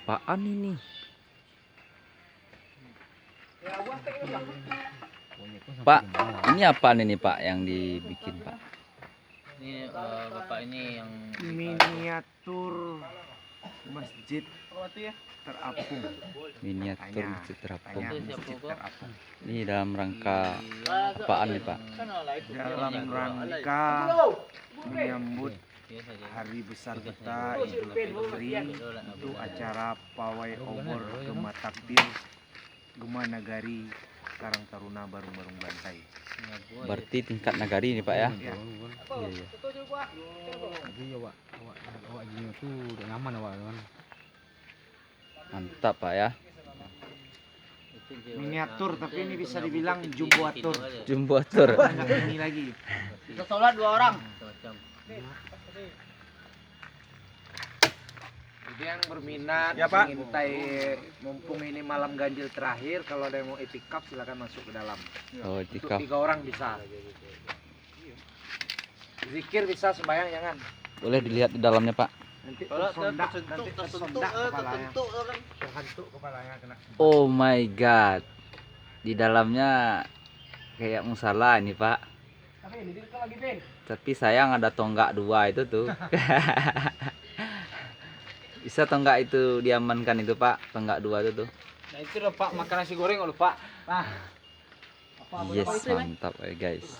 apaan ini? Pak, ini apaan ini Pak yang dibikin Pak? Ini Bapak ini yang Miniatur masjid terapung. Miniatur masjid terapung. Masjid terapung. Ini dalam rangka apaan nih Pak? Dalam rangka menyambut hari besar kita Idul Fitri, itu acara pawai obor Gema Takbir Gema Nagari Karang Taruna Barung-Barung Bantai. Berarti tingkat nagari ini Pak ya? Ya. Iya, iya. Mantap Pak ya. Miniatur tapi ini bisa dibilang jumboatur. Jumboatur. Banyak ini lagi. kita sholat 2 orang. Jadi yang berminat Ya, Pak. mengintai mumpung ini malam ganjil terakhir, kalau ada yang mau itikaf silakan masuk ke dalam. Oh, Untuk itikaf. 3 orang bisa. Zikir bisa, sembahyang jangan. Boleh dilihat di dalamnya Pak. Nanti Kalau tersondak, tersentuh, nanti tersentuh, tersondak kepalanya. tersentuh kan. Terhantuk kepalanya kena. Oh my god. Di dalamnya kayak musala ini Pak. Tapi sayang ada tonggak 2 itu tuh. Bisa tonggak itu diamankan itu Pak, tonggak 2 itu tuh. Nah itu loh Pak, makan nasi goreng loh Pak. Nah, Yes, mantap ya guys.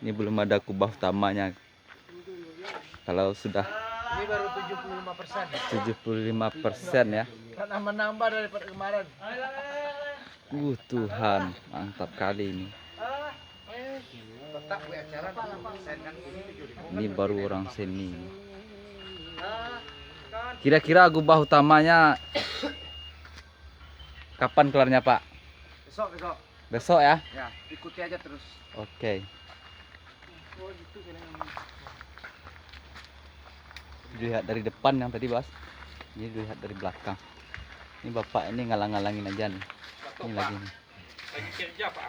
Ini belum ada kubah utamanya. Kalau sudah Ini baru 75%. 75% ya. Kan nambah-nambah daripada kemarin. Tuhan, mantap kali ini. Tetap gue acara kan ini Ini baru orang seni. Kira-kira kubah utamanya kapan kelarnya Pak? besok. Besok ya? Ya, ikuti aja terus. Oke. Dilihat dari depan yang tadi Bas. Ini dilihat dari belakang. Ini Bapak ini ngalang-ngalangin aja nih. Ini lagi nih. lagi kerja Pak.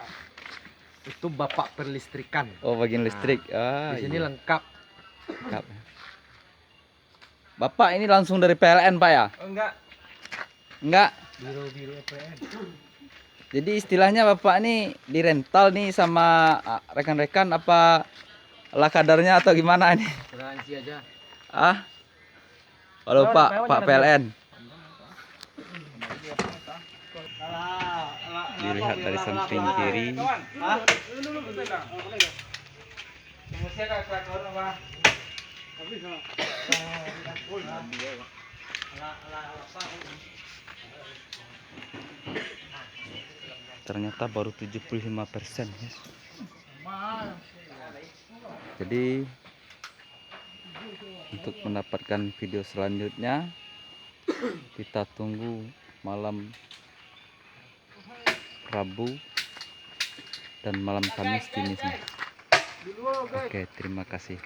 Itu bapak perlistrikan. Oh, bagian listrik. Di sini Iya. lengkap. Lengkap. Bapak ini langsung dari PLN Pak ya? Enggak, Enggak. Biro EPN. Jadi istilahnya Bapak ini dirental nih sama rekan-rekan apa ala kadarnya atau gimana nih? Garansi aja. Ah? Kalau Pak PLN. Dilihat dari samping kiri. Ternyata baru 75% guys. Jadi untuk mendapatkan video selanjutnya kita tunggu malam Rabu dan malam Kamis jenisnya. Oke, terima kasih.